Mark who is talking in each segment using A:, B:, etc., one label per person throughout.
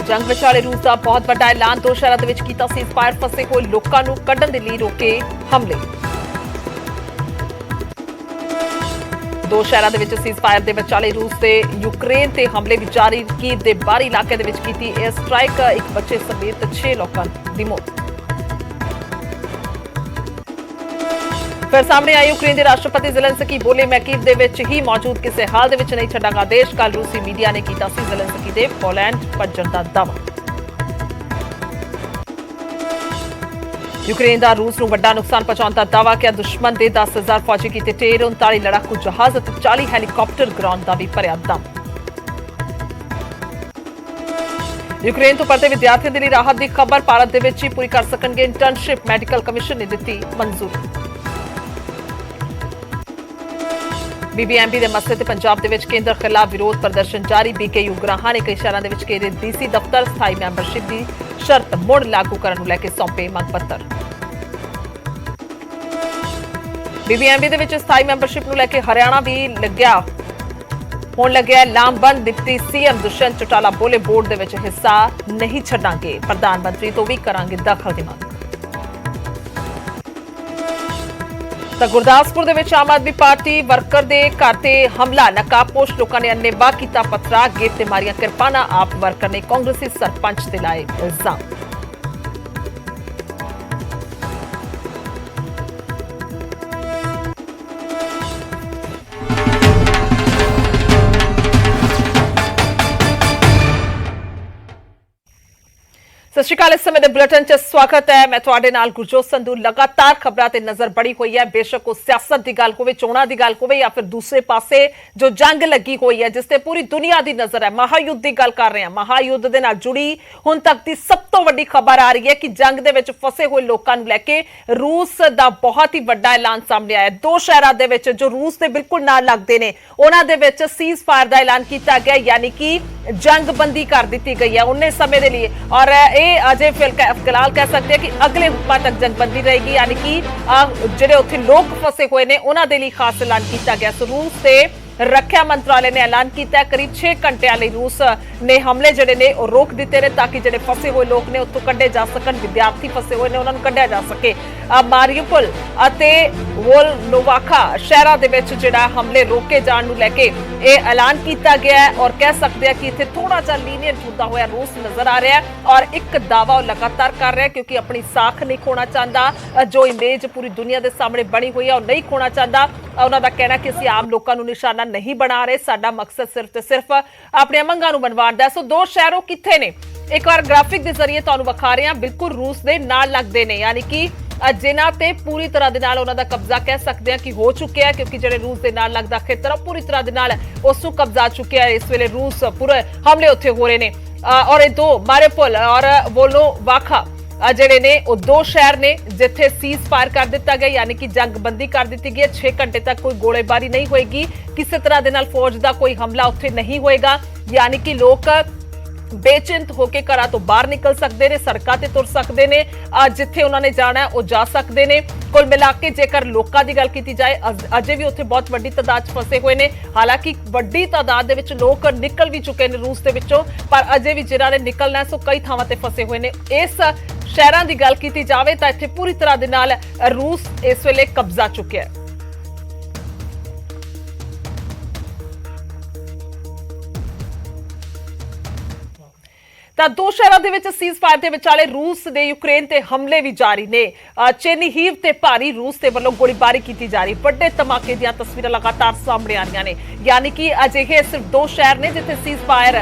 A: जंग विचाले रूस का बहुत बड़ा ऐलान। दो शहरों में कीता सीज़फायर। फसे हुए लोगों को कढ़ण दे लई रोके हमले। दो शहरों के सीज़फायर के विचाले रूस के यूक्रेन से हमले भी जारी। कीव के बाहरी इलाके की एयर स्ट्राइक। एक बच्चे समेत 6 लोगों की मौत। फिर सामने आई यूक्रेन के राष्ट्रपति ज़ेलेंस्की बोले, मैं कीव दे विच ही मौजूद किसी हाल दे विच नहीं छड्डांगा देश। कल रूसी मीडिया ने कीता सी ज़ेलेंस्की दे पोलैंड भज्जण दा दावा। यूक्रेन का रूस नूं वड्डा नुकसान पहुंचाउण दा दावा। किया दुश्मन के 10,000 फौजी कीते ढेर। 39 लड़ाकू जहाज ते 40 हैलीकॉप्टर गिराउण दा भी भरिया दम। यूक्रेन तो परते विद्यार्थियों के लिए राहत की खबर। भारत दे विच ही पूरी कर सकणगे इंटर्नशिप। मैडिकल कमीशन ने दी मंजूरी। बीबीएमबी के मसले ते पंजाब दे विच केंद्र खिलाफ विरोध प्रदर्शन जारी। बीकेयू ग्राहां ने कई शहरों के घेरे डीसी दफ्तर। स्थाई मैंबरशिप की शर्त मुड़ लागू करने को लेकर सौंपे मंग पत्र। बीबीएमबी के स्थाई मैंबरशिप को लेकर हरियाणा भी होण लग्या लामबंद। डिप्टी सीएम दुष्यंत चौटाला बोले, बोर्ड दे विच हिस्सा नहीं छड्डांगे। प्रधानमंत्री तो भी करांगे दखल की मंग। तो गुरदासपुर दे विच आम आदमी पार्टी वर्कर दे घर ते हमला। नकाबपोश लोगों ने अन्नेवाह कीता पत्थरा। गेट ते मारियां किरपाना। आप वर्कर ने कांग्रेसी सरपंच ते लाए इल्जाम। सत श्री अकाल। इस समय बुलेटिन च स्वागत है। मैं तुहाडे नाल गुरजोत संधू। लगातार खबरां ते नजर बड़ी हुई है। बेशक वो सियासत की गल होवे, चोणां की गल होवे, या फिर दूसरे पासे जो जंग लगी हुई है जिसते पूरी दुनिया की नजर है। महायुद्ध की गल कर रहे हैं। महायुद्ध दे नाल जुड़ी हुण तक की सब तो वड्डी खबर आ रही है कि जंग दे विच फसे हुए लोगों को लैके रूस का बहुत ही वड्डा ऐलान सामने आया। दो शहरों के विच जो रूस के बिल्कुल नाल लगते हैं उन्हां दे विच सीज़ फायर का ऐलान किया गया, यानी कि जंगबंदी कर दी गई है उन्ने समय के लिए। और अजे फिलहाल कह सकते हैं कि अगले हुक्मां तक जंगबंदी रहेगी, यानी कि जिहड़े उत्थे लोग फसे हुए ने उन्हां दे लई खास ऐलान किया गया। सो रूस से रक्षा मंत्रालय ने ऐलान किया करीब 6 घंटिया लिए रूस ने हमले जिहड़े ने रोक दिते ने ताकि जिहड़े फसे हुए लोग ने उत्थों कढे जा सकन। विद्यार्थी फसे हुए ने उन्होंने कढिया जा सके। मारियुपोल अते वोल्नोवाखा शहरों के विच जिहड़ा हमले रोके जाण नूं लैके यह ऐलान किया गया है। और कह सकते हैं कि इत्थे थोड़ा जिहा लीनियंट होता हुआ रूस नजर आ रहा है। और एक दावा वो लगातार कर रहा है क्योंकि अपनी साख नहीं खोना चाहता। जो इमेज पूरी दुनिया के सामने बनी हुई है और नहीं खोना चाहता। उन्हों का कहना कि असीं आम लोगों को निशाना नहीं बना रहे। साडा मकसद सिर्फ ते सिर्फ अपनी मंगां नूं मनवाउण दा। सो दो शहरों कित्थे ने एक बार ग्राफिक के जरिए तुहानूं विखा रहे हैं। बिल्कुल रूस दे नाल लगदे ने, यानी कि जिन्हां ते पूरी तरह दे नाल उन्हां दा कब्जा कह सकते हैं कि हो चुकिया है, क्योंकि जिहड़े रूस दे नाल लगदा खेतर पूरी तरह दे नाल उस नूं कब्जा चुकिया है। इस वेले रूस पूरे हमले उत्थे हो रहे ने। और ये दो मारियुपोल और वोल्नोवाखा जिहड़े ने वो दो शहर ने जिथे सीज़ फायर कर दिता गया, यानी कि जंगबंदी कर दी गई है। 6 घंटे तक कोई गोलेबारी नहीं होएगी। किसी तरह दे नाल फौज का कोई हमला उत्थे नहीं होएगा, यानी कि लोग बेचिंत होकर घर तो बाहर निकल सकते हैं, सड़कों से तुर सकते हैं, जिथे उन्होंने जाना है वो जा सकते हैं। कुल मिला के जेकर लोगों की गल की जाए अजे भी उत्थे बहुत वड्डी तादाद फसे हुए हैं। हालांकि वड्डी तादाद दे विच लोग निकल भी चुके हैं रूस के विचों, पर अजे भी जिन्हां ने निकलना है सो कई थावां ते फसे हुए हैं। इस शहरों की गल की जाए तो इत्थे पूरी तरह दे नाल रूस इस वेले कब्जा चुकिया है। दो शहरों के सीज़ फायर के विचाले रूस के यूक्रेन से हमले भी जारी ने। चेरनीहिव ते भारी रूस के वालों गोलीबारी की जा रही। बड़े धमाके दी तस्वीरें लगातार सामने आ रही ने, यानी कि अजिहे सिर्फ दो शहर ने जिथे सीज़ फायर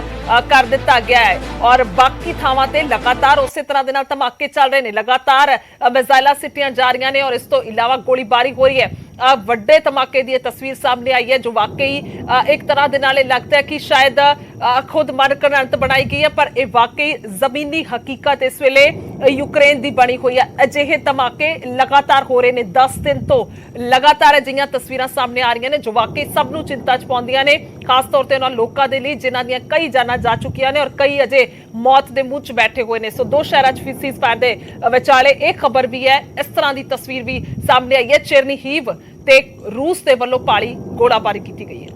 A: कर दिता गया है और बाकी थावां ते लगातार उस तरह के धमाके चल रहे हैं। लगातार मिसाइलां सिटियां जा रही ने और इस तो इलावा गोलीबारी हो रही है। वड्डे धमाके की तस्वीर सामने आई है जो वाकई एक तरह के नाल लगता है कि शायद खुद मन करंट बनाई गई है, पर यह वाकई जमीनी हकीकत इस वेले यूक्रेन की बनी हुई है। अजिहे धमाके लगातार हो रहे हैं। 10 दिन तो लगातार अजिहियां तस्वीरां सामने आ रही ने जो वाकई सबनों चिंता च पाउंदियां ने, खास तौर पर उन्होंने लोगों के लिए जिन्हां दीयां कई जानां जा चुकियां ने और कई अजे मौत के मुंह च बैठे हुए हैं। सो दो शहरों सीज़ फायर के विचाले एक खबर भी है, इस तरह की तस्वीर भी सामने आई है। चेरनीहिव ते रूस के वालों भारी गोलाबारी की गई है।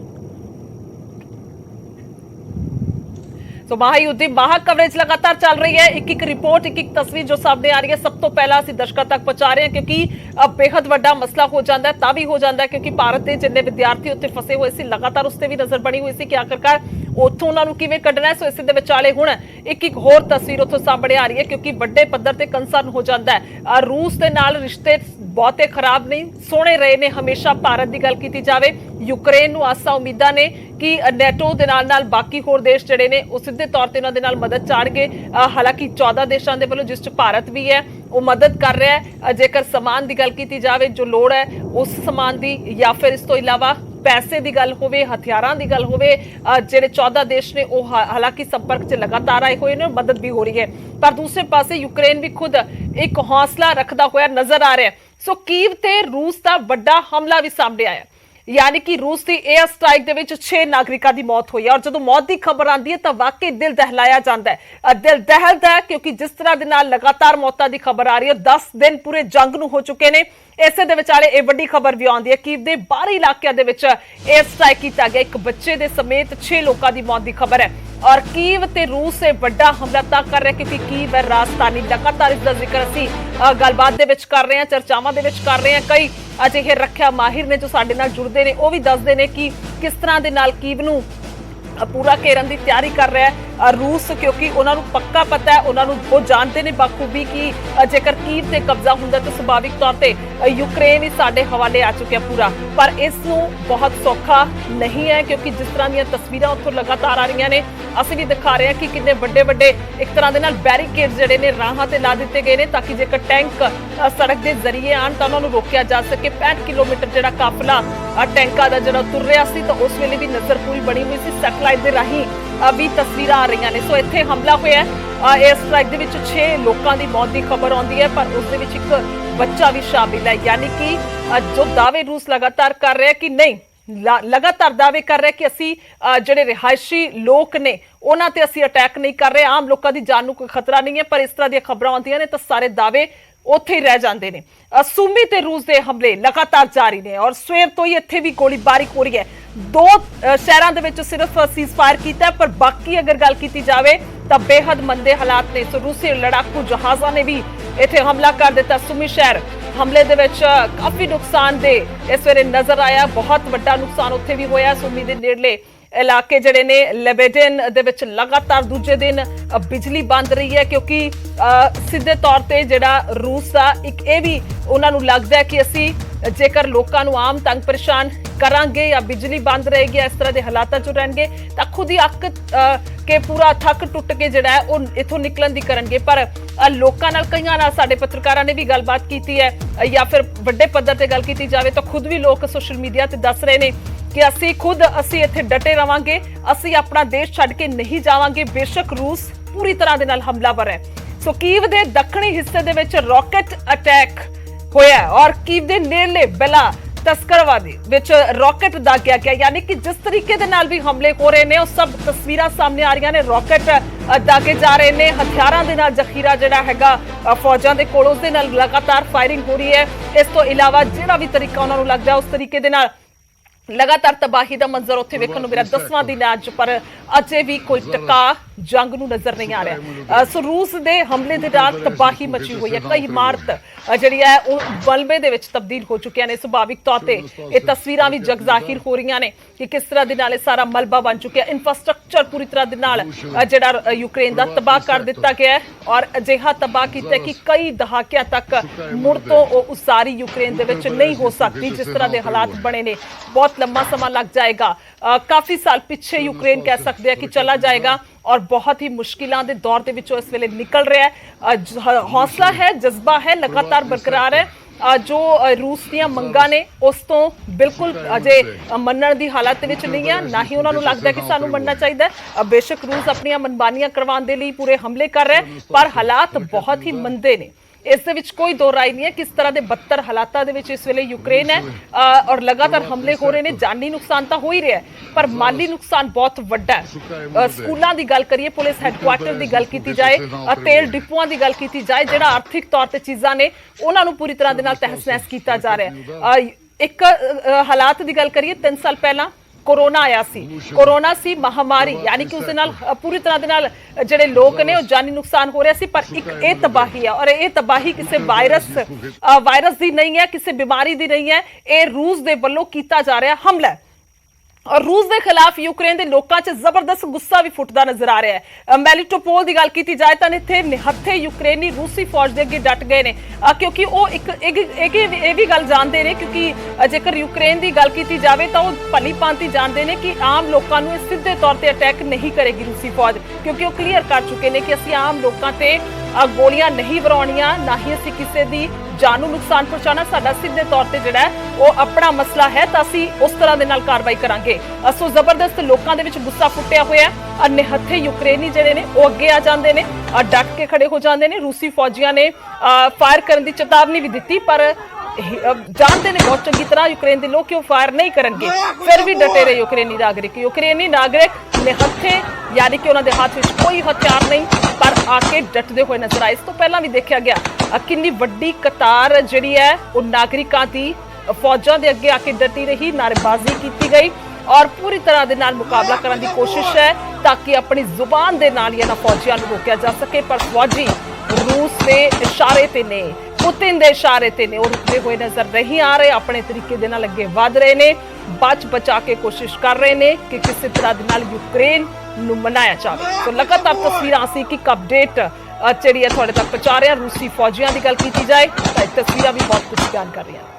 A: तो महायुद्ध महा कवरेज लगातार चल रही है। एक रिपोर्ट एक तस्वीर जो सामने आ रही है सब तो पहला ਅਸੀਂ ਦਰਸ਼ਕਾਂ तक पहुंचा रहे हैं क्योंकि अब बेहद ਵੱਡਾ ਮਸਲਾ ਹੋ ਜਾਂਦਾ ਹੈ ਤਾਂ ਵੀ ਹੋ ਜਾਂਦਾ ਹੈ क्योंकि ਭਾਰਤ ਦੇ ਜਿੰਨੇ ਵਿਦਿਆਰਥੀ ਉੱਥੇ ਫਸੇ ਹੋਏ ਸੀ लगातार ਉਸ ਤੇ ਵੀ ਨਜ਼ਰ ਬਣੀ ਹੋਈ ਸੀ ਕਿ ਆਖਰਕਾਰ ਉੱਥੋਂ ਉਹਨਾਂ ਨੂੰ ਕਿਵੇਂ ਕੱਢਣਾ ਹੈ। ਸੋ ਇਸੇ ਦੇ ਵਿਚਾਲੇ ਹੁਣ ਇੱਕ ਹੋਰ ਤਸਵੀਰ ਉੱਥੋਂ ਸਾਹਮਣੇ ਆ ਰਹੀ ਹੈ क्योंकि ਵੱਡੇ ਪੱਧਰ ਤੇ ਕੰਸਰਨ ਹੋ ਜਾਂਦਾ ਹੈ। रूस ਦੇ ਨਾਲ ਰਿਸ਼ਤੇ ਬਹੁਤੇ ਖਰਾਬ ਨਹੀਂ ਸੋਹਣੇ ਰਹੇ ਨੇ ਹਮੇਸ਼ਾ। ਭਾਰਤ ਦੀ ਗੱਲ ਕੀਤੀ ਜਾਵੇ यूक्रेन ਨੂੰ ਆਸਾਂ ਉਮੀਦਾਂ ਨੇ कि ਨੈਟੋ ਦੇ ਨਾਲ ਬਾਕੀ ਹੋਰ ਦੇਸ਼ ਜਿਹੜੇ ਨੇ ਉਹ ਸਿੱਧੇ ਤੌਰ ਤੇ ਉਹਨਾਂ ਦੇ ਨਾਲ ਮਦਦ ਚਾੜਨਗੇ। ਹਾਲਾਂਕਿ 14 ਦੇਸ਼ਾਂ ਦੇ ਵੱਲੋਂ ਜਿਸ ਚ ਭਾਰਤ ਵੀ ਹੈ ਉਹ ਮਦਦ ਕਰ ਰਿਹਾ ਹੈ। ਜੇਕਰ ਸਮਾਨ ਦੀ ਗੱਲ ਕੀਤੀ ਜਾਵੇ ਜੋ ਲੋੜ ਹੈ ਉਸ ਸਮਾਨ ਦੀ ਜਾਂ ਫਿਰ ਇਸ ਤੋਂ ਇਲਾਵਾ ਪੈਸੇ ਦੀ ਗੱਲ ਹੋਵੇ ਹਥਿਆਰਾਂ ਦੀ ਗੱਲ ਹੋਵੇ ਜਿਹੜੇ 14 ਦੇਸ਼ ਨੇ ਉਹ ਹਾਲਾਂਕਿ ਸੰਪਰਕ 'ਚ ਲਗਾਤਾਰ ਆਏ ਹੋਏ ਨੇ ਮਦਦ ਵੀ ਹੋ ਰਹੀ ਹੈ। ਪਰ ਦੂਸਰੇ ਪਾਸੇ ਯੂਕਰੇਨ ਵੀ ਖੁਦ ਇੱਕ ਹੌਸਲਾ ਰੱਖਦਾ ਹੋਇਆ ਨਜ਼ਰ ਆ ਰਿਹਾ ਹੈ। ਸੋ ਕੀਵ ਤੇ ਰੂਸ ਦਾ ਵੱਡਾ ਹਮਲਾ ਵੀ ਸਾਹਮਣੇ ਆਇਆ यानी कि रूस की एयर स्ट्राइक ਦੇ ਵਿੱਚ 6 ਨਾਗਰਿਕਾਂ ਦੀ ਮੌਤ ਹੋਈ ਹੈ। ਔਰ ਜਦੋਂ ਮੌਤ ਦੀ ਖਬਰ ਆਉਂਦੀ ਹੈ ਤਾਂ ਵਾਕਈ ਦਿਲ ਦਹਿਲਾਇਆ ਜਾਂਦਾ ਹੈ। ਦਿਲ ਦਹਿਲਦਾ ਹੈ ਕਿਉਂਕਿ ਜਿਸ ਤਰ੍ਹਾਂ ਦੇ ਨਾਲ ਲਗਾਤਾਰ ਮੌਤਾਂ ਦੀ ਖਬਰ ਆ ਰਹੀ ਹੈ 10 ਦਿਨ ਪੂਰੇ ਜੰਗ ਨੂੰ ਹੋ ਚੁੱਕੇ ਨੇ। ਇਸੇ ਦੇ ਵਿਚਾਲੇ ਇਹ ਵੱਡੀ ਖਬਰ ਵੀ ਆਉਂਦੀ ਹੈ ਕਿ ਦੇ ਬਾਹਰੀ ਇਲਾਕਿਆਂ ਦੇ ਵਿੱਚ 에ਅਰ ਸਟ੍ਰਾਈਕ ਕੀਤਾ ਗਿਆ। ਇੱਕ ਬੱਚੇ ਦੇ ਸਮੇਤ 6 ਲੋਕਾਂ ਦੀ ਮੌਤ ਦੀ ਖਬਰ ਹੈ। ਔਰ ਕੀਵ ਤੇ ਰੂਸ ਇਹ ਵੱਡਾ ਹਮਲਾ ਤਾਂ ਕਰ ਰਿਹਾ ਕਿਉਂਕਿ ਕੀਵ ਹੈ ਰਾਜਧਾਨੀ। ਲਗਾਤਾਰ ਇਸ ਦਾ ਜ਼ਿਕਰ ਅਸੀਂ ਗੱਲਬਾਤ ਦੇ ਵਿੱਚ ਕਰ ਰਹੇ ਹਾਂ ਚਰਚਾਵਾਂ ਦੇ ਵਿੱਚ ਕਰ ਰਹੇ ਹਾਂ। ਕਈ ਅਜਿਹੇ ਰੱਖਿਆ ਮਾਹਿਰ ਨੇ ਜੋ ਸਾਡੇ ਨਾਲ ਜੁੜਦੇ ਨੇ ਉਹ ਵੀ ਦੱਸਦੇ ਨੇ ਕਿ ਕਿਸ ਤਰ੍ਹਾਂ ਦੇ ਨਾਲ ਕੀਵ ਨੂੰ ਪੂਰਾ ਘੇਰਨ ਦੀ ਤਿਆਰੀ ਕਰ ਰਿਹਾ ਹੈ रूस क्योंकि उन्होंने पक्का पता है उन्होंने वो जानते हैं बखूबी कि जेकर कीव से कब्जा होंगे तो सुभाविक तौर पर यूक्रेन ही साढ़े हवाले आ चुके पूरा। पर इसनू बहुत सौखा नहीं है क्योंकि जिस तरह दी तस्वीरें उत्थों लगातार आ रही ने असं भी दिखा रहे हैं कि कितने बड़े बड़े एक तरह के बैरीकेड जोड़े ने राहां ते ला दिते गए हैं ताकि जेकर टैंक सड़क के जरिए आन तो उन्होंने रोकया जा सके। 65 किलोमीटर जो काफिला टैंका का जो तुर रहा सी तो उस वेले भी नजर पूरी बनी हुई सी सैटेलाइट के राही भी तस्वीर आ रही ने। सो इत्थे हमला होया एयर स्ट्राइक दे विच 6 लोगों की मौत की खबर आती है पर उस दे विच एक बच्चा भी शामिल है। यानी कि जो दावे रूस लगातार कर रहे हैं कि नहीं लगातार दावे कर रहे हैं कि असी ਜਿਹੜੇ रिहायशी लोग ने ਉਹਨਾਂ ਤੇ ਅਸੀਂ ਅਟੈਕ नहीं कर रहे आम लोगों की जान ਨੂੰ कोई खतरा नहीं है। पर इस तरह दी खबरां आਉਂਦੀਆਂ ਨੇ ਤਾਂ ਸਾਰੇ दावे ਉੱਥੇ ਹੀ ਰਹਿ ਜਾਂਦੇ ਨੇ। सूमी ते रूस के हमले लगातार जारी ने और सवेर तो ही ਇੱਥੇ भी गोलीबारी हो रही है। 2 ਸ਼ਹਿਰਾਂ ਦੇ ਵਿੱਚ ਸਿਰਫ ਸੀਜ਼ਫਾਇਰ ਕੀਤਾ ਪਰ ਬਾਕੀ ਅਗਰ ਗੱਲ ਕੀਤੀ ਜਾਵੇ ਤਾਂ ਬੇहद ਮੰਦੇ ਹਾਲਾਤ ਨੇ। ਸੋ ਰੂਸੀ ਲੜਾਕੂ ਜਹਾਜ਼ਾਂ ਨੇ ਵੀ ਇੱਥੇ ਹਮਲਾ ਕਰ ਦਿੱਤਾ। सूमी ਸ਼ਹਿਰ हमले ਦੇ ਵਿੱਚ ਕਾਫੀ ਨੁਕਸਾਨ ਦੇ ਇਸ ਵੇਲੇ ਨਜ਼ਰ ਆਇਆ। ਬਹੁਤ ਵੱਡਾ ਨੁਕਸਾਨ ਉੱਥੇ ਵੀ ਹੋਇਆ। सूमी ਦੇ ਨੇੜਲੇ इलाके जड़े ने लेबेडन दे विच लगातार दूजे दिन बिजली बंद रही है क्योंकि सीधे तौर पर जिहड़ा रूस का एक ये भी उन्होंने लगता है कि असी जेकर लोगों को आम तंग परेशान करांगे या बिजली बंद रहेगी इस तरह के हालात जो रहेंगे तो खुद ही अक के पूरा थक टुट के जिहड़ा है वो इथों निकलन दी करनगे। पर लोकां नाल कईयां नाल साडे पत्रकारां ने भी गलबात कीती है या फिर वड्डे पद्धर ते गल कीती जावे तो खुद भी लोग सोशल मीडिया ते दस रहे ने कि असी इत्थे डटे रवांगे असी अपना देश छड्ड के नहीं जावांगे बेशक रूस पूरी तरह दे नाल हमलावर है। सो कीव दे दक्षिणी हिस्से दे विच रॉकेट अटैक होया और कीव दे नेड़ले बेला तस्करवा दे विच रॉकेट दागिया गया। यानी कि जिस तरीके दे नाल भी हमले हो रहे ने उस सब तस्वीरां सामने आ रही ने रॉकेट दागे जा रहे ने हथियारां दे नाल जखीरा जिहड़ा हैगा फौजां दे कोल उस दे नाल लगातार फायरिंग हो रही है। इस तो इलावा जिहड़ा भी तरीका उन्हां नूं लगदा उस तरीके दे नाल लगातार तबाही का मंजर उत्थे वेखण नूं मेरा 10वां दिन अज पर अजे भी कोई टका जंग नूं नजर नहीं आ रहा। सो रूस दे हमले दे नाल तबाही मची हुई है। कई इमारत जिहड़ी है वो मलबे दे विच तब्दील हो चुकियां ने। सुभाविक तौर ते ये तस्वीरां भी जग जाहिर हो रही ने कि किस तरह दे नाल सारा मलबा बन चुकिया। इंफ्रास्ट्रक्चर पूरी तरह दे नाल जिहड़ा यूक्रेन दा तबाह कर दिता गया है और अजिहा तबाह कीता कि कई दहाकियां तक मुड़ तो उसारी यूक्रेन दे विच नहीं हो सकती जिस तरह के हालात बने ने। बहुत लंबा समा लग जाएगा। काफी साल पिछे यूक्रेन कह सकते हैं कि चला जाएगा और बहुत ही मुश्किलों के दौर के विचों इस वेले निकल रहा है। हौसला है जज्बा है लगातार बरकरार है। जो रूस दी मंगां ने उस तो बिल्कुल अजे मनण की हालत विच नहीं है ना ही उन्होंने लगता है कि सानू मनना चाहिए। बेशक रूस अपनी मनमानियां करवाने लई पूरे हमले कर रहा है पर हालात बहुत ही मंदे ने। इस दे विच कोई दो राय नहीं है किस तरह के बदतर हालातों दे विच इस वेले यूक्रेन है और लगातार हमले हो रहे हैं। जानी नुकसान तो हो ही रहा है पर माली नुकसान बहुत वड्डा है। स्कूलों की गल करिए पुलिस हैडकुआटर की गल की जाए तेल डिपुआं की गल की जाए जिहड़ा आर्थिक तौर पर चीज़ां ने उन्होंने पूरी तरह के नाल तहस नहस किया जा रहा है। एक हालात की गल करिए 3 साल पहला कोरोना आया सी, कोरोना सी महामारी, यानी कि उसदे नाल पूरी तरह दे नाल जिहड़े लोक ने जानी नुकसान हो रहा सी। पर एक ये तबाही है और ये तबाही किसी वायरस की नहीं है, किसी बीमारी की नहीं है, ये रूस के वलों किया जा रहा हमला है। और रूस के खिलाफ यूक्रेन के लोगों च जबरदस्त गुस्सा भी फुटता नजर आ रहा है। मेलिटोपोल की गल की जाए तो इतने निहत्थे यूक्रेनी रूसी फौज के अगे डट गए ने, क्योंकि वो एक भी गल जानते हैं, क्योंकि जेकर यूक्रेन की गल की जाए तो भली भांति जानते हैं कि आम लोगों को सीधे तौर पर अटैक नहीं करेगी रूसी फौज, क्योंकि वो क्लीयर कर चुके हैं कि असं आम लोगों से गोलियां नहीं वराउणियां, ना ही असीं किसी की जान नुकसान पहुंचाना। साडा सीधे तौर पर जिहड़ा वो अपना मसला है तो असीं उस तरह के नाल कार्रवाई करांगे। सो जबरदस्त लोगों के गुस्सा फुटिया हुआ है। निहत्थे यूक्रेनी जिहड़े ने वो अगे आ जाते हैं, डट के खड़े हो जाते हैं। रूसी फौजियां ने फायर करने की चेतावनी भी दी, पर जानते हैं बहुत चंगी तरह यूक्रेन के लोग कि वो फायर नहीं करेंगे, फिर भी डटे रहे यूक्रेनी नागरिक निहत्थे, यानी कि उन्होंने हाथ में कोई हथियार नहीं, पर आके डटते हुए नजर आए। इस तो पहला भी देखा गया कितनी वड्डी कतार जिहड़ी है वो नागरिकों की फौजां दे अगे आके डटी रही, नारेबाजी की गई और पूरी तरह दे नाल मुकाबला करने की कोशिश है ताकि अपनी जुबान दे नाल इन्हां फौजियां नूं रोकिया जा सके। पर फौजी रूस के इशारे ते ने, पुतिन के इशारे ते ने, रुकते हुए नजर नहीं आ रहे, अपने तरीके दे नाल अगे वध रहे ने, बचा के कोशिश कर रहे ने कि किसी तरह दे नाल यूक्रेन नूं मनाया जाए। तो लगातार तस्वीरां असीं कि अपडेट जिहड़ी है तुहाडे तक पहुंचा रहे हैं। रूसी फौजियां की गल की जाए तो तस्वीरां भी बहुत कुछ बयान कर रही हैं।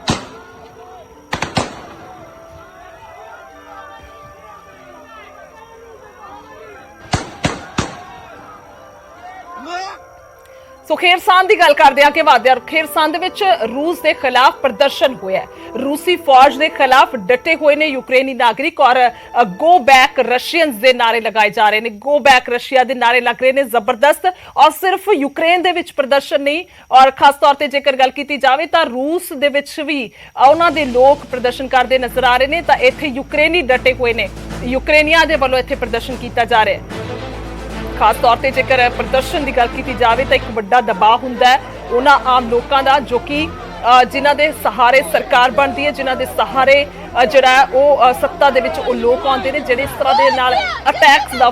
A: सो खेरसान की गल करदे आगे वधदे आ। खेरसान दे विच रूस के खिलाफ प्रदर्शन होया है, रूसी फौज के खिलाफ डटे हुए ने यूक्रेनी नागरिक और गो बैक रशियंस के नारे लगाए जा रहे हैं, गो बैक रशिया के नारे लग रहे हैं जबरदस्त। और सिर्फ यूक्रेन दे विच प्रदर्शन नहीं, और खास तौर पर जेकर गल की जाए तो रूस दे विच भी उन्हां दे लोग प्रदर्शन करते नजर आ रहे हैं। तो इत्थे यूक्रेनी डटे हुए ने, यूक्रेनिया दे वल्लों इत्थे प्रदर्शन किया जा रहा है। खास तौर पर जेकर प्रदर्शन की गल की जाए तो एक बड़ा दबाव हुंदा है उन्हां आम लोगों का, जो कि जिन्हां दे सहारे सरकार बनती है, जिन्हां दे सहारे जिहड़ा वो सत्ता दे विच वो लोग आउंदे ने जिहड़े इस तरह दे नाल अटैक्स दा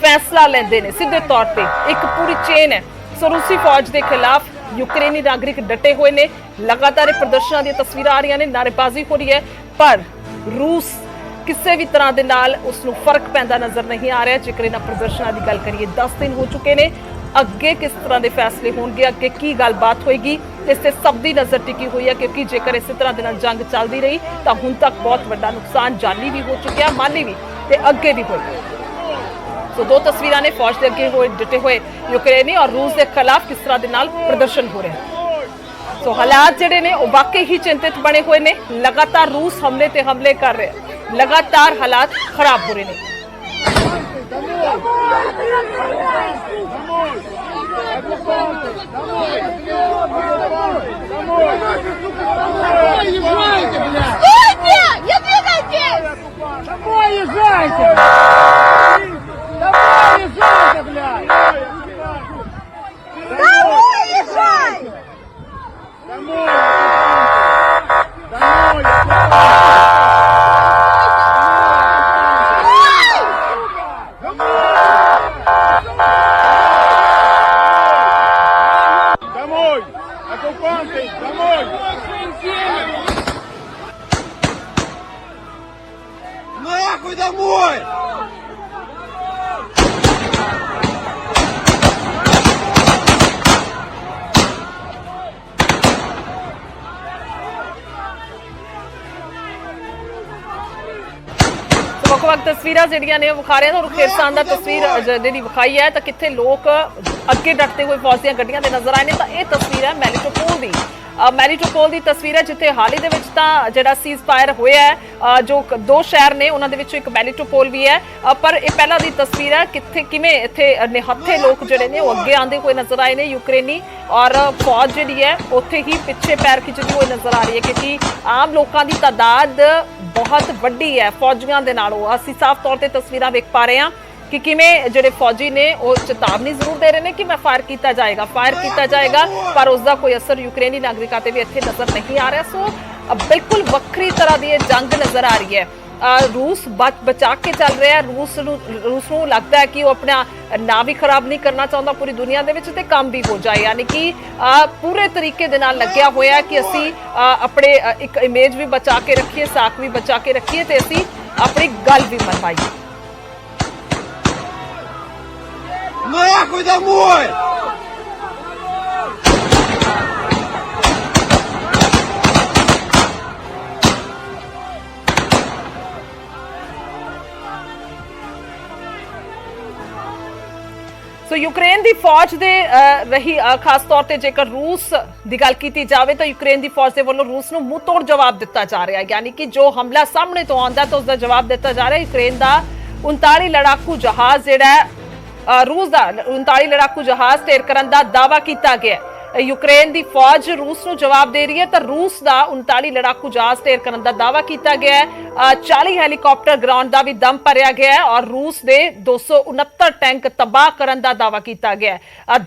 A: फैसला लैंदे ने। सीधे तौर पर एक पूरी चेन है। सो रूसी फौज के खिलाफ यूक्रेनी नागरिक डटे हुए ने, लगातार प्रदर्शनों दी तस्वीरां आ रही ने, नारेबाजी हो रही है, पर रूस किसी भी तरह के नाल उसनूं फर्क पैंदा नजर नहीं आ रहा। जेकर इन्हां प्रदर्शनों की गल करिए 10 दिन हो चुके हैं, अगे किस तरह के फैसले होंगे, अगे की गलबात होएगी, इस ते सब की नज़र टिकी हुई है, क्योंकि जेकर इस तरह के नाल जंग चलती रही तो हुण तक बहुत बड़ा नुकसान जानी भी हो चुका, माली भी ते अगे भी होएगी। तो दो तस्वीरां ने फौज के अगे हुए डटे हुए यूक्रेनी और रूस के खिलाफ किस तरह के नाल प्रदर्शन हो रहे हैं। तो हालात जिहड़े ने वो वाकई ही चिंतित बने हुए ने, लगातार रूस हमले ते हमले कर रहे हैं, लगातार हालात खराब हो रहे हैं।
B: Нахуй домой!
A: ਵੱਖ-ਵੱਖ ਤਸਵੀਰਾਂ ਜਿਹੜੀਆਂ ਨੇ ਵਿਖਾ ਰਹੇ ਹਾਂ। ਖੇਰਸਾਨ ਦਾ ਤਸਵੀਰ ਜਿਹੜੀ ਵਿਖਾਈ ਹੈ ਤਾਂ ਕਿੱਥੇ ਲੋਕ ਅੱਗੇ ਡਟਦੇ ਹੋਏ ਫੌਜ ਦੀਆਂ ਗੱਡੀਆਂ ਦੇ ਨਜ਼ਰ ਆਏ ਨੇ। ਤਾਂ ਇਹ ਤਸਵੀਰ ਹੈ ਮੈਰੀਟੋਪੋਲ ਦੀ ਤਸਵੀਰ ਹੈ, ਜਿੱਥੇ ਹਾਲ ਹੀ ਦੇ ਵਿੱਚ ਤਾਂ ਜਿਹੜਾ ਸੀਜ਼ ਫਾਇਰ ਹੋਇਆ ਹੈ, ਜੋ ਦੋ ਸ਼ਹਿਰ ਨੇ ਉਹਨਾਂ ਦੇ ਵਿੱਚੋਂ ਇੱਕ ਮੈਰੀਟੋਪੋਲ ਵੀ ਹੈ। ਪਰ ਇਹ ਪਹਿਲਾਂ ਦੀ ਤਸਵੀਰ ਹੈ ਕਿੱਥੇ ਕਿਵੇਂ ਇੱਥੇ ਨਿਹੱਥੇ ਲੋਕ ਜਿਹੜੇ ਨੇ ਉਹ ਅੱਗੇ ਆਉਂਦੇ ਹੋਏ ਨਜ਼ਰ ਆਏ ਨੇ यूक्रेनी, और फौज ਜਿਹੜੀ ਹੈ ਉੱਥੇ ਹੀ ਪਿੱਛੇ ਪੈਰ ਖਿੱਚਦੀ ਹੋਈ ਨਜ਼ਰ ਆ ਰਹੀ ਹੈ, क्योंकि आम लोगों की तादाद बहुत वड्डी है फौजियों के नालों। असीं साफ तौर पर तस्वीरां देख पा रहे हैं कि किवें जिहड़े फौजी ने वो चेतावनी जरूर दे रहे हैं कि मैं फायर किया जाएगा, पर उसका कोई असर यूक्रेनी नागरिकों पर भी इत्थे नज़र नहीं आ रहा। सो बिल्कुल वक्री तरह की जंग नज़र आ रही है। रूस बचा के चल रहा है। रूस ਨੂੰ लगता है कि वो अपना ना भी खराब नहीं करना चाहता पूरी दुनिया ਦੇ ਵਿੱਚ ਤੇ ਕੰਮ भी हो जाए, यानी कि पूरे तरीके ਦੇ ਨਾਲ ਲੱਗਿਆ ਹੋਇਆ कि ਅਸੀਂ ਆਪਣੇ ਇੱਕ ਇਮੇਜ ਵੀ ਬਚਾ ਕੇ ਰੱਖੀਏ, ਸਾਖ ਵੀ ਬਚਾ ਕੇ ਰੱਖੀਏ ਤੇ ਅਸੀਂ ਆਪਣੀ ਗੱਲ ਵੀ ਮਨਵਾਈਏ।
B: Нахуй домой!
A: ਸੋ ਯੂਕਰੇਨ ਦੀ ਫੌਜ ਦੇ ਰਹੀ ਖਾਸ ਤੌਰ ਤੇ ਜੇਕਰ ਰੂਸ ਦੀ ਗੱਲ ਕੀਤੀ ਜਾਵੇ ਤਾਂ ਯੂਕਰੇਨ ਦੀ ਫੌਜ ਦੇ ਵੱਲੋਂ ਰੂਸ ਨੂੰ ਮੂੰਹ ਤੋੜ ਜਵਾਬ ਦਿੱਤਾ ਜਾ ਰਿਹਾ ਹੈ, ਯਾਨੀ ਕਿ ਜੋ ਹਮਲਾ ਸਾਹਮਣੇ ਤੋਂ ਆਉਂਦਾ ਤਾਂ ਉਸ ਦਾ ਜਵਾਬ ਦਿੱਤਾ ਜਾ ਰਿਹਾ ਹੈ। ਯੂਕਰੇਨ ਦਾ 39 ਲੜਾਕੂ ਜਹਾਜ਼ ਜਿਹੜਾ ਹੈ ਰੂਸ ਦਾ 39 ਲੜਾਕੂ ਜਹਾਜ਼ ਢੇਰ ਕਰਨ ਦਾ ਦਾਅਵਾ ਕੀਤਾ ਗਿਆ ਹੈ। ਯੂਕਰੇਨ ਦੀ ਫੌਜ ਰੂਸ ਨੂੰ ਜਵਾਬ ਦੇ ਰਹੀ ਹੈ ਤਾਂ ਰੂਸ ਦਾ 39 ਲੜਾਕੂ ਜਹਾਜ਼ ਢੇਰ ਕਰਨ ਦਾ ਦਾਅਵਾ ਕੀਤਾ ਗਿਆ ਹੈ। 40 ਹੈਲੀਕਾਪਟਰ ਗਰਾਊਂਡ ਦਾ ਵੀ ਦਮ ਭਰਿਆ ਗਿਆ ਹੈ ਔਰ ਰੂਸ ਦੇ 269 ਟੈਂਕ ਤਬਾਹ ਕਰਨ ਦਾ ਦਾਅਵਾ ਕੀਤਾ ਗਿਆ ਹੈ।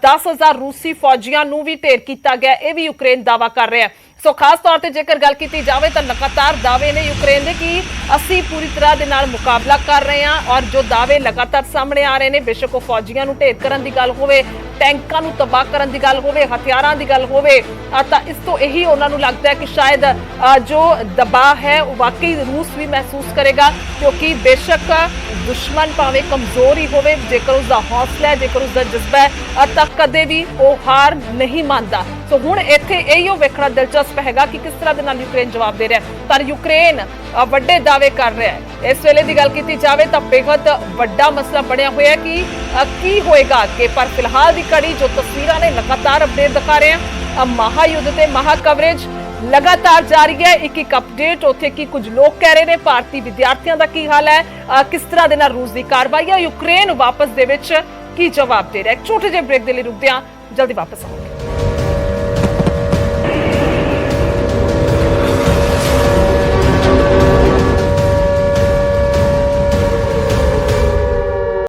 A: 10,000 ਰੂਸੀ ਫੌਜੀਆਂ ਨੂੰ ਵੀ ਢੇਰ ਕੀਤਾ ਗਿਆ, ਇਹ ਵੀ ਯੂਕਰੇਨ ਦਾਅਵਾ ਕਰ ਰਿਹਾ ਹੈ। ਸੋ ਖਾਸ ਤੌਰ ਤੇ ਜੇਕਰ ਗੱਲ ਕੀਤੀ ਜਾਵੇ ਤਾਂ ਲਗਾਤਾਰ ਦਾਅਵੇ ਨੇ ਯੂਕਰੇਨ ਦੇ ਕਿ ਅਸੀਂ ਪੂਰੀ ਤਰ੍ਹਾਂ ਦੇ ਨਾਲ ਮੁਕਾਬਲਾ ਕਰ ਰਹੇ ਹਾਂ ਔਰ ਜੋ ਦਾਅਵੇ ਲਗਾਤਾਰ ਸਾਹਮਣੇ ਆ ਰਹੇ ਨੇ, ਬੇਸ਼ੱਕ ਉਹ ਫੌਜੀਆਂ ਨੂੰ ਢੇਰ ਕਰਨ ਦੀ ਗੱਲ ਹੋਵੇ, ਟੈਂਕਾਂ ਨੂੰ ਤਬਾਹ ਕਰਨ ਦੀ ਗੱਲ ਹੋਵੇ, ਹਥਿਆਰਾਂ ਦੀ ਗੱਲ ਹੋਵੇ, ਤਾਂ ਇਸ ਤੋਂ ਇਹੀ ਉਹਨਾਂ ਨੂੰ ਲੱਗਦਾ ਹੈ ਕਿ ਸ਼ਾਇਦ ਜੋ ਦਬਾਅ ਹੈ ਉਹ ਵਾਕਈ ਰੂਸ ਵੀ ਮਹਿਸੂਸ ਕਰੇਗਾ, ਕਿਉਂਕਿ ਬੇਸ਼ੱਕ ਦੁਸ਼ਮਣ ਭਾਵੇਂ ਕਮਜ਼ੋਰ ਹੀ ਹੋਵੇ, ਜੇਕਰ ਉਸ ਦਾ ਹੌਸਲਾ ਹੈ, ਜੇਕਰ ਉਸ ਦਾ ਜਜ਼ਬਾ ਹੈ ਤਾਂ ਕਦੇ ਵੀ ਉਹ ਹਾਰ ਨਹੀਂ ਮੰਨਦਾ। ਸੋ ਹੁਣ ਇੱਥੇ ਇਹੋ ਵੇਖਣਾ ਦਿਲਚਸਪ ਹੈਗਾ ਕਿ ਕਿਸ ਤਰ੍ਹਾਂ ਦੇ ਨਾਲ ਯੂਕਰੇਨ ਜਵਾਬ ਦੇ ਰਿਹਾ ਹੈ। ਪਰ ਯੂਕਰੇਨ ਵੱਡੇ ਦਾਅਵੇ ਕਰ ਰਿਹਾ ਹੈ। ਇਸ ਵੇਲੇ ਦੀ ਗੱਲ ਕੀਤੀ ਜਾਵੇ ਤਾਂ ਬੇहद ਵੱਡਾ ਮਸਲਾ ਬਣਿਆ ਹੋਇਆ ਕਿ ਕੀ ਹੋਏਗਾ ਅੱਗੇ, ਪਰ ਫਿਲਹਾਲ ਦੀ ਕੜੀ ਜੋ ਤਸਵੀਰਾਂ ਨੇ ਲਗਾਤਾਰ ਅਪਡੇਟ ਦਿਖਾ ਰਹੇ ਹਨ। ਮਹਾਯੁੱਧ ਤੇ ਮਹਾ ਕਵਰੇਜ लगातार जारी है। एक अपडेट उत्थे की कुछ लोग कह रहे हैं भारतीय विद्यार्थियों का की हाल है, किस तरह के नाल रूस की कार्रवाई है, यूक्रेन वापस दे विच की जवाब दे रहा है। एक छोटे जे ब्रेक के लिए रुकते हैं, जल्दी वापस आएंगे।